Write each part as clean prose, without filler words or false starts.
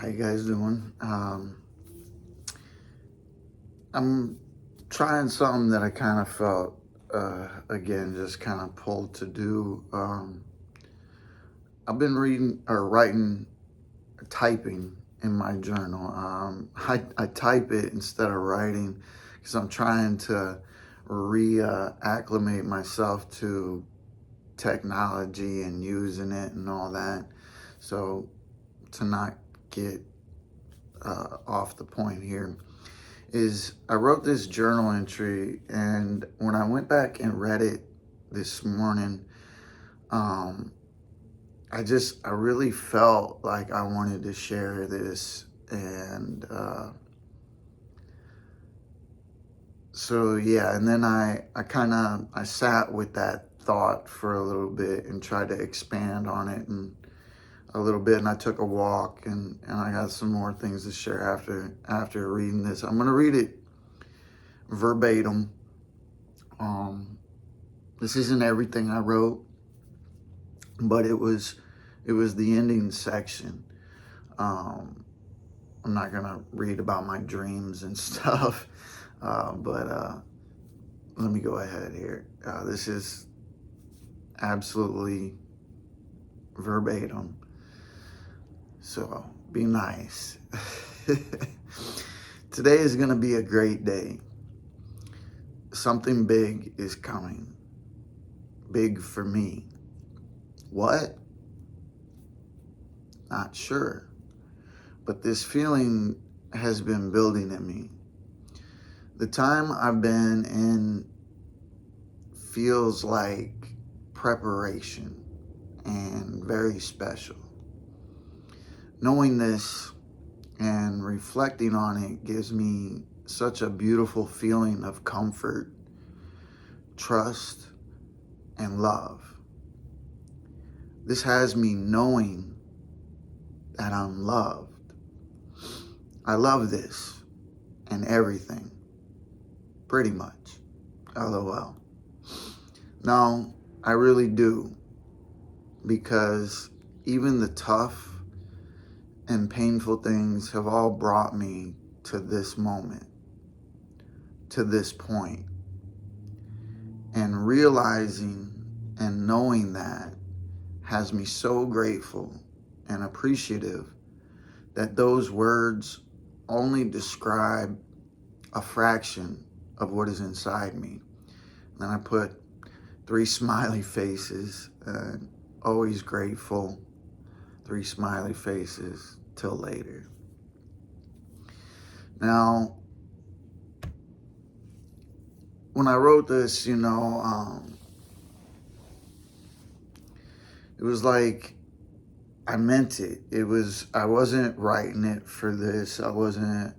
How you guys doing? I'm trying something that I kind of felt, again, just kind of pulled to do. I've been reading or writing, typing in my journal. I type it instead of writing because I'm trying to reacclimate myself to technology and using it and all that. So to not get off the point here, is I wrote this journal entry, and when I went back and read it this morning, um, I really felt like I wanted to share this, and so yeah, and then I sat with that thought for a little bit and tried to expand on it and a little bit, and I took a walk, and I got some more things to share after reading this. I'm gonna read it verbatim. This isn't everything I wrote, but it was the ending section. I'm not gonna read about my dreams and stuff, but let me go ahead here. This is absolutely verbatim, so be nice. Today is gonna be a great day. Something big is coming. Big for me. What? Not sure. But this feeling has been building in me. The time I've been in feels like preparation and very special. Knowing this and reflecting on it gives me such a beautiful feeling of comfort, trust, and love. This has me knowing that I'm loved. I love this and everything, pretty much. LOL. No, I really do, because even the tough and painful things have all brought me to this moment, to this point. And realizing and knowing that has me so grateful and appreciative that those words only describe a fraction of what is inside me. And then I put 3 smiley faces, and always grateful, 3 smiley faces, till later. Now, when I wrote this, it was like I meant it. I wasn't writing it for this. I wasn't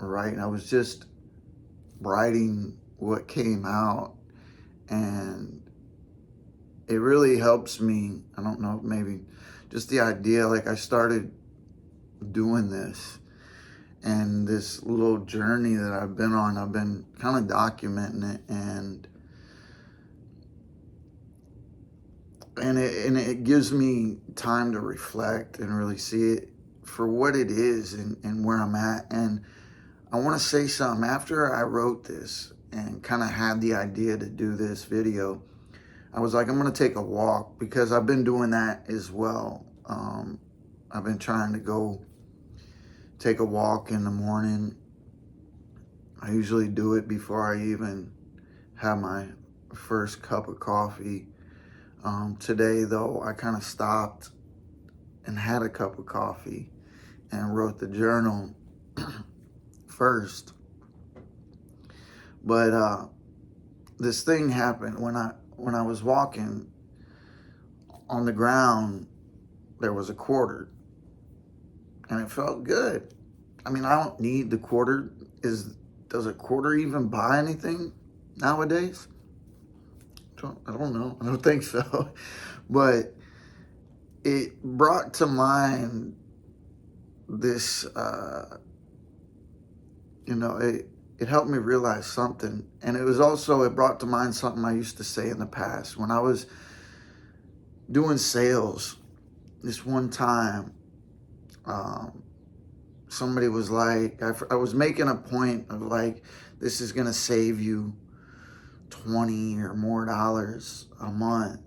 writing. I was just writing what came out. And it really helps me. I don't know, maybe just the idea, like I started doing this and this little journey that I've been on, I've been kind of documenting it, and it gives me time to reflect and really see it for what it is and where I'm at. And I want to say something. After I wrote this and kind of had the idea to do this video, I was like, I'm going to take a walk, because I've been doing that as well. I've been trying to go take a walk in the morning. I usually do it before I even have my first cup of coffee. Today, though, I kind of stopped and had a cup of coffee and wrote the journal first. But this thing happened when I was walking on the ground. There was a quarter, and it felt good. I mean, I don't need the quarter. Does a quarter even buy anything nowadays? I don't know. I don't think so. But it brought to mind this, it helped me realize something. And it brought to mind something I used to say in the past. When I was doing sales, this one time, somebody was like, I was making a point of like, this is going to save you $20 or more a month.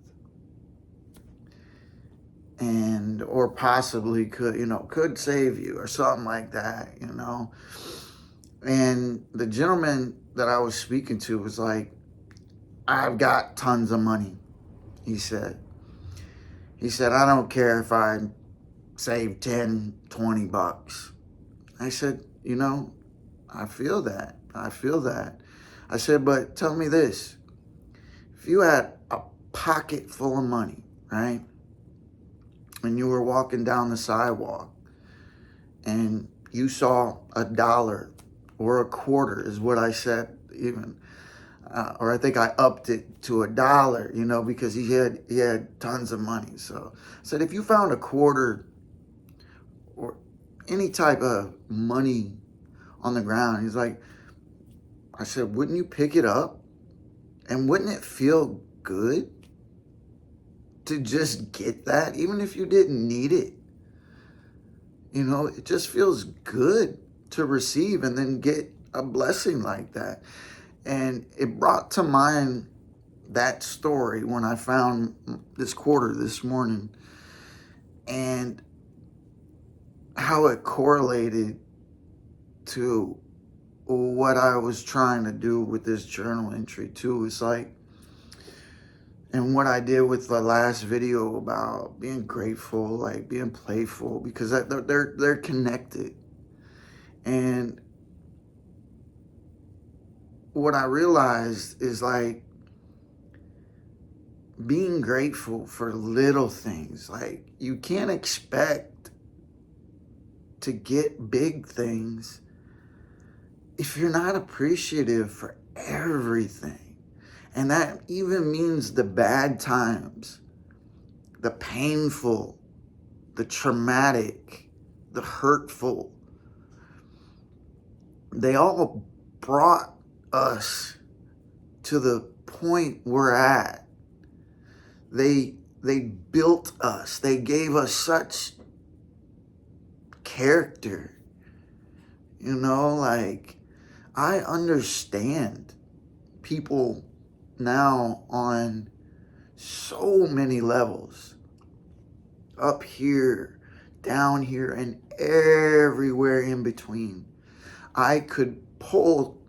And, or possibly could save you or something like that, And the gentleman that I was speaking to was like, I've got tons of money, he said. He said, I don't care if I save 10, 20 bucks. I said, I feel that. I said, but tell me this. If you had a pocket full of money, right? And you were walking down the sidewalk and you saw $1 or a quarter is what I said even. Or I think I upped it to $1, because he had tons of money. So I said, if you found a quarter or any type of money on the ground, I said, wouldn't you pick it up? And wouldn't it feel good to just get that, even if you didn't need it? It just feels good to receive and then get a blessing like that. And it brought to mind that story when I found this quarter this morning and how it correlated to what I was trying to do with this journal entry too. It's like, and what I did with the last video about being grateful, like being playful, because they're connected. And what I realized is like being grateful for little things. Like you can't expect to get big things if you're not appreciative for everything. And that even means the bad times, the painful, the traumatic, the hurtful. They all brought us to the point we're at. They built us. They gave us such character. Like I understand people now on so many levels, up here, down here, and everywhere in between. I could pull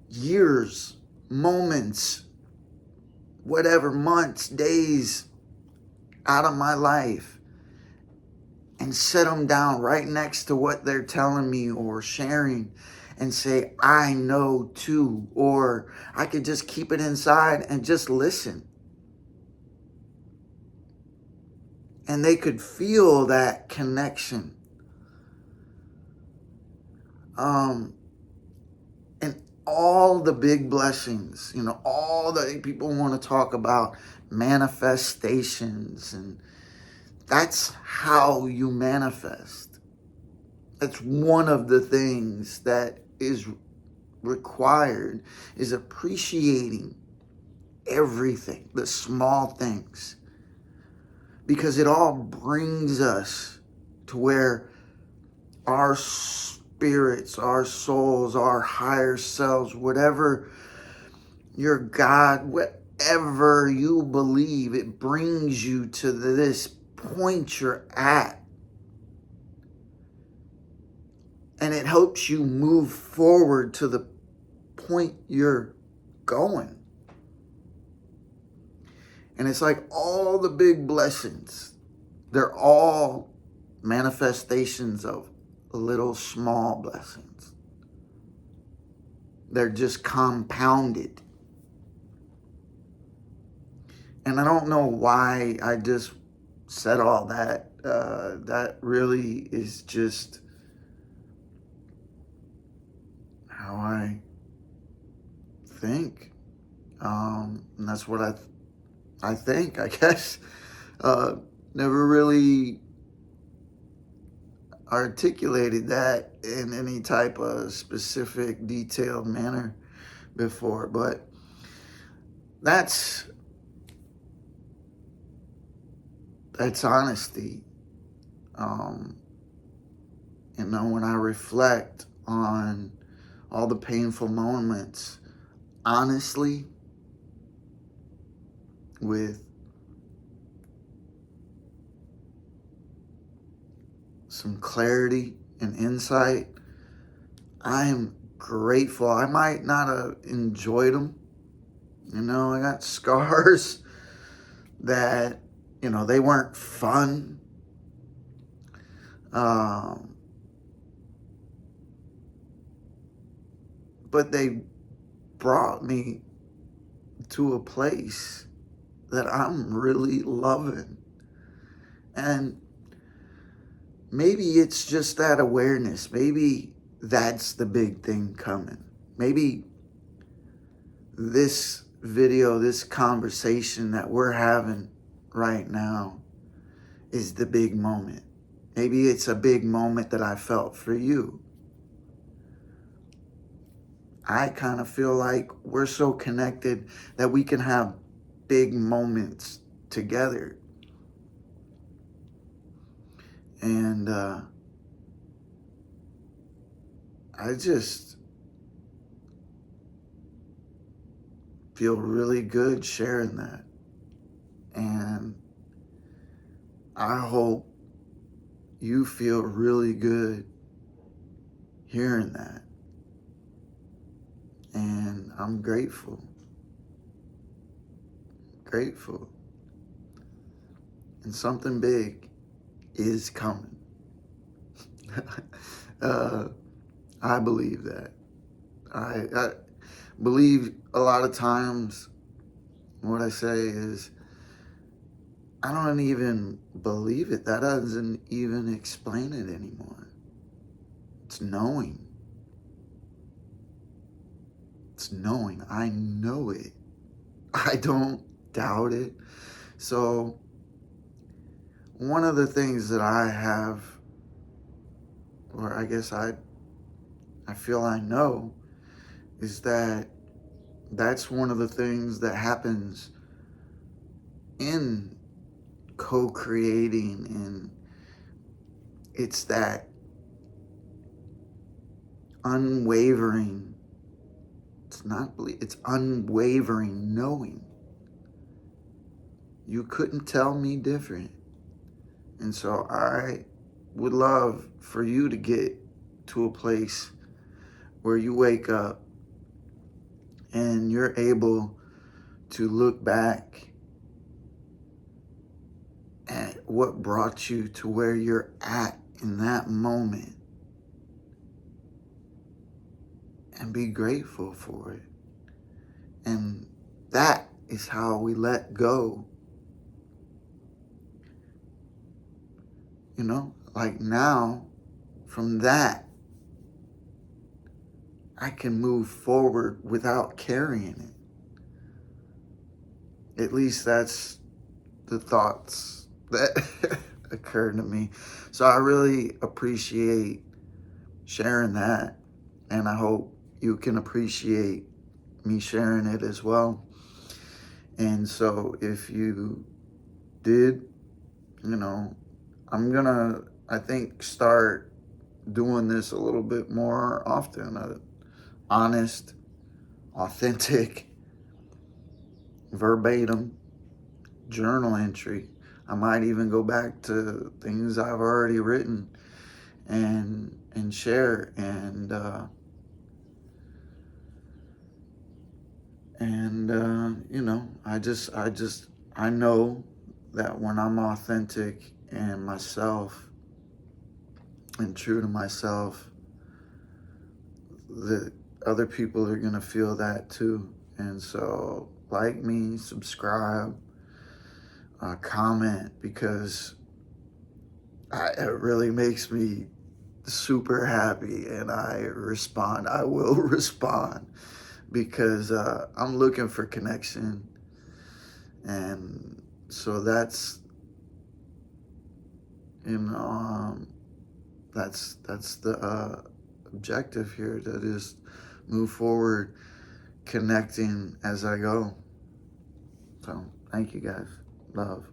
years, moments, whatever, months, days out of my life and set them down right next to what they're telling me or sharing and say, I know too. Or I could just keep it inside and just listen. And they could feel that connection. And all the big blessings, all the people want to talk about manifestations, and that's how you manifest. That's one of the things that is required, is appreciating everything, the small things, because it all brings us to where our spirits, our souls, our higher selves, whatever your God, whatever you believe, it brings you to this point you're at. And it helps you move forward to the point you're going. And it's like all the big blessings, they're all manifestations of little small blessings. They're just compounded. And I don't know why I just said all that. That really is just how I think. And that's what I think, I guess. Never really articulated that in any type of specific, detailed manner before, but that's honesty. when I reflect on all the painful moments, honestly, with some clarity and insight, I'm grateful. I might not have enjoyed them. I got scars that, they weren't fun. But they brought me to a place that I'm really loving. And maybe it's just that awareness. Maybe that's the big thing coming. Maybe this video, this conversation that we're having right now is the big moment. Maybe it's a big moment that I felt for you. I kind of feel like we're so connected that we can have big moments together. And I just feel really good sharing that. And I hope you feel really good hearing that. And I'm grateful. Grateful. And something big is coming. I believe that. I believe a lot of times what I say is, I don't even believe it. That doesn't even explain it anymore. It's knowing. It's knowing. I know it. I don't doubt it. So one of the things that I have, or I guess I feel I know, is that that's one of the things that happens in co-creating, and it's that unwavering, it's unwavering knowing. You couldn't tell me different. And so I would love for you to get to a place where you wake up and you're able to look back at what brought you to where you're at in that moment and be grateful for it. And that is how we let go. Like now, from that, I can move forward without carrying it. At least that's the thoughts that occurred to me. So I really appreciate sharing that. And I hope you can appreciate me sharing it as well. And so if you did, I'm gonna, I think, start doing this a little bit more often. Honest, authentic, verbatim journal entry. I might even go back to things I've already written and share, and I know that when I'm authentic and myself and true to myself, that other people are gonna feel that too. And so, like me, subscribe, comment, because it really makes me super happy, and I will respond, because I'm looking for connection. And so that's that's the objective here, to just move forward, connecting as I go. So thank you guys. Love.